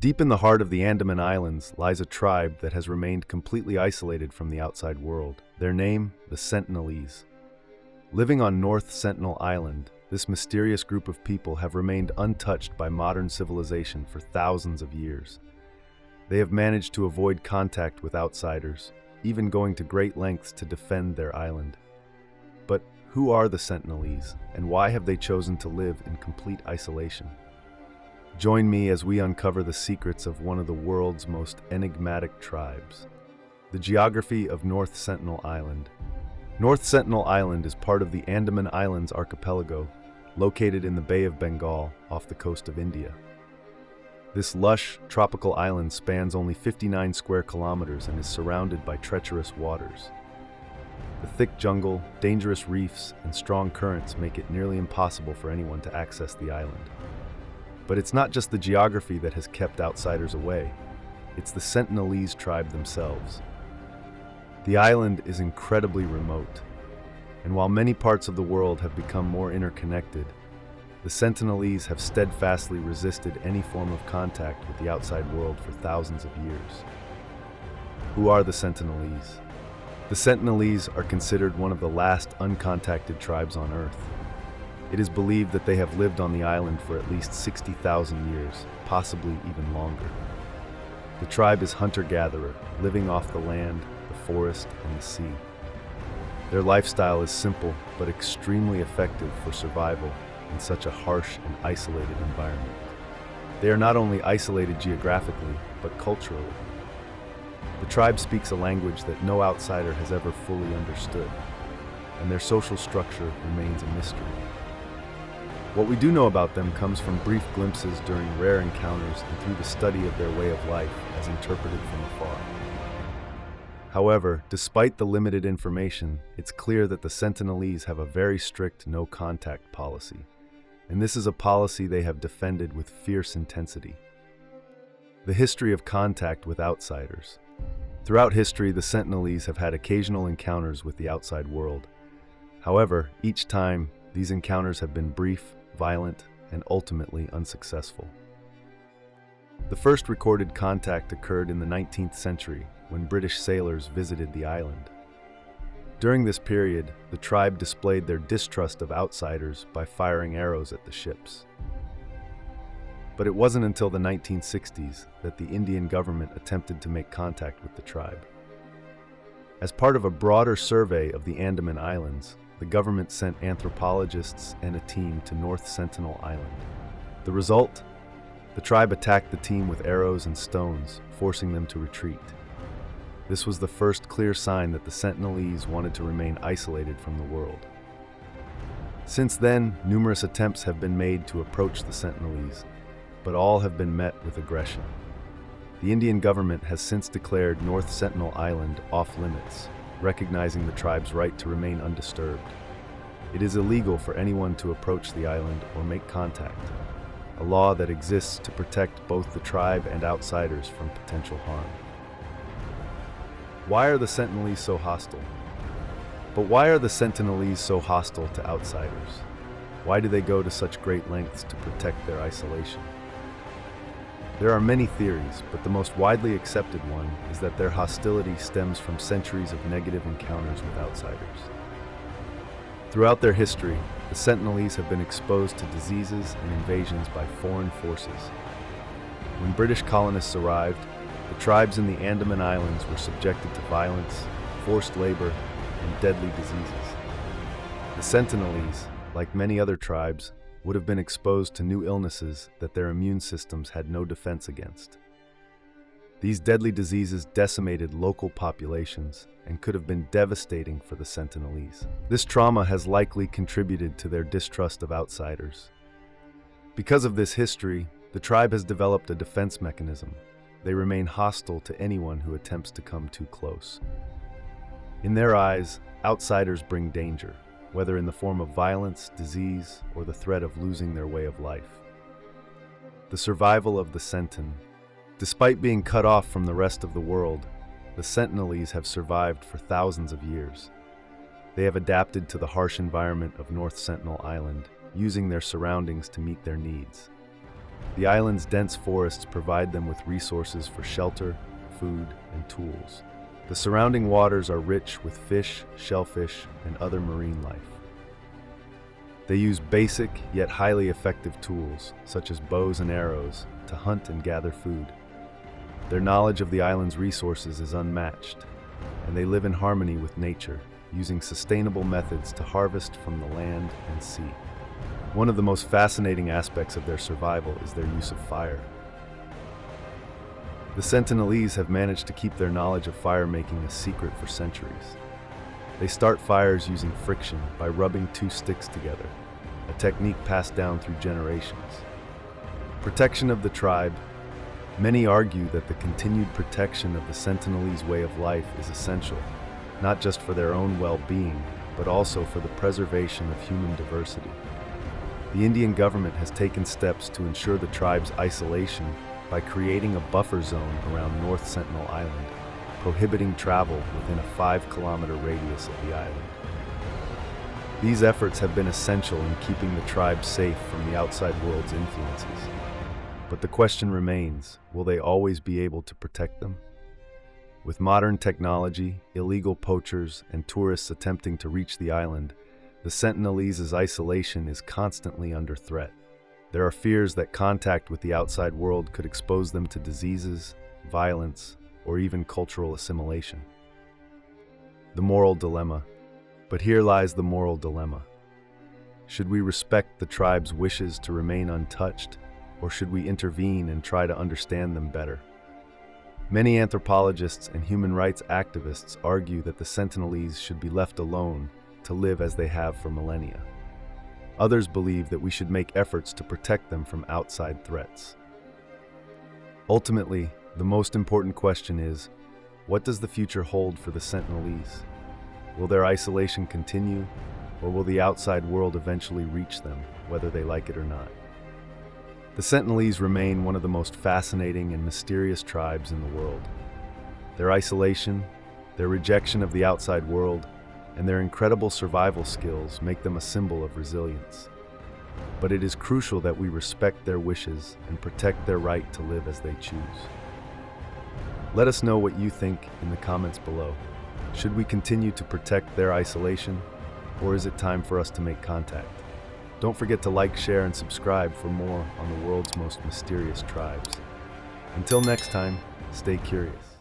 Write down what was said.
Deep in the heart of the Andaman Islands lies a tribe that has remained completely isolated from the outside world. Their name, the Sentinelese. Living on North Sentinel Island, this mysterious group of people have remained untouched by modern civilization for thousands of years. They have managed to avoid contact with outsiders, even going to great lengths to defend their island. But who are the Sentinelese, and why have they chosen to live in complete isolation? Join me as we uncover the secrets of one of the world's most enigmatic tribes. The geography of North Sentinel Island. North Sentinel Island is part of the Andaman Islands archipelago, located in the Bay of Bengal off the coast of India. This lush, tropical island spans only 59 square kilometers and is surrounded by treacherous waters. The thick jungle, dangerous reefs, and strong currents make it nearly impossible for anyone to access the island. But it's not just the geography that has kept outsiders away, it's the Sentinelese tribe themselves. The island is incredibly remote, and while many parts of the world have become more interconnected, the Sentinelese have steadfastly resisted any form of contact with the outside world for thousands of years. Who are the Sentinelese? The Sentinelese are considered one of the last uncontacted tribes on Earth. It is believed that they have lived on the island for at least 60,000 years, possibly even longer. The tribe is hunter-gatherer, living off the land, the forest, and the sea. Their lifestyle is simple but extremely effective for survival in such a harsh and isolated environment. They are not only isolated geographically, but culturally. The tribe speaks a language that no outsider has ever fully understood, and their social structure remains a mystery. What we do know about them comes from brief glimpses during rare encounters and through the study of their way of life as interpreted from afar. However, despite the limited information, it's clear that the Sentinelese have a very strict no-contact policy, and this is a policy they have defended with fierce intensity. The history of contact with outsiders. Throughout history, the Sentinelese have had occasional encounters with the outside world. However, each time, these encounters have been brief, violent, and ultimately unsuccessful. The first recorded contact occurred in the 19th century when British sailors visited the island. During this period, the tribe displayed their distrust of outsiders by firing arrows at the ships. But it wasn't until the 1960s that the Indian government attempted to make contact with the tribe. As part of a broader survey of the Andaman Islands, the government sent anthropologists and a team to North Sentinel Island. The result? The tribe attacked the team with arrows and stones, forcing them to retreat. This was the first clear sign that the Sentinelese wanted to remain isolated from the world. Since then, numerous attempts have been made to approach the Sentinelese, but all have been met with aggression. The Indian government has since declared North Sentinel Island off-limits, recognizing the tribe's right to remain undisturbed. It is illegal for anyone to approach the island or make contact, a law that exists to protect both the tribe and outsiders from potential harm. Why are the Sentinelese so hostile? But why are the Sentinelese so hostile to outsiders? Why do they go to such great lengths to protect their isolation? There are many theories, but the most widely accepted one is that their hostility stems from centuries of negative encounters with outsiders. Throughout their history, the Sentinelese have been exposed to diseases and invasions by foreign forces. When British colonists arrived, the tribes in the Andaman Islands were subjected to violence, forced labor, and deadly diseases. The Sentinelese, like many other tribes, would have been exposed to new illnesses that their immune systems had no defense against. These deadly diseases decimated local populations and could have been devastating for the Sentinelese. This trauma has likely contributed to their distrust of outsiders. Because of this history, the tribe has developed a defense mechanism. They remain hostile to anyone who attempts to come too close. In their eyes, outsiders bring danger, whether in the form of violence, disease, or the threat of losing their way of life. The survival of the Sentin. Despite being cut off from the rest of the world, the Sentinelese have survived for thousands of years. They have adapted to the harsh environment of North Sentinel Island, using their surroundings to meet their needs. The island's dense forests provide them with resources for shelter, food, and tools. The surrounding waters are rich with fish, shellfish, and other marine life. They use basic yet highly effective tools, such as bows and arrows, to hunt and gather food. Their knowledge of the island's resources is unmatched, and they live in harmony with nature, using sustainable methods to harvest from the land and sea. One of the most fascinating aspects of their survival is their use of fire. The Sentinelese have managed to keep their knowledge of fire making a secret for centuries. They start fires using friction by rubbing two sticks together, a technique passed down through generations. Protection of the tribe. Many argue that the continued protection of the Sentinelese way of life is essential, not just for their own well-being, but also for the preservation of human diversity. The Indian government has taken steps to ensure the tribe's isolation by creating a buffer zone around North Sentinel Island, prohibiting travel within a 5-kilometer radius of the island. These efforts have been essential in keeping the tribe safe from the outside world's influences. But the question remains, will they always be able to protect them? With modern technology, illegal poachers, and tourists attempting to reach the island, the Sentinelese's isolation is constantly under threat. There are fears that contact with the outside world could expose them to diseases, violence, or even cultural assimilation. The moral dilemma. But here lies the moral dilemma. Should we respect the tribe's wishes to remain untouched, or should we intervene and try to understand them better? Many anthropologists and human rights activists argue that the Sentinelese should be left alone to live as they have for millennia. Others believe that we should make efforts to protect them from outside threats. Ultimately, the most important question is, what does the future hold for the Sentinelese? Will their isolation continue, or will the outside world eventually reach them, whether they like it or not? The Sentinelese remain one of the most fascinating and mysterious tribes in the world. Their isolation, their rejection of the outside world, and their incredible survival skills make them a symbol of resilience. But it is crucial that we respect their wishes and protect their right to live as they choose. Let us know what you think in the comments below. Should we continue to protect their isolation, or is it time for us to make contact? Don't forget to like, share, and subscribe for more on the world's most mysterious tribes. Until next time, stay curious.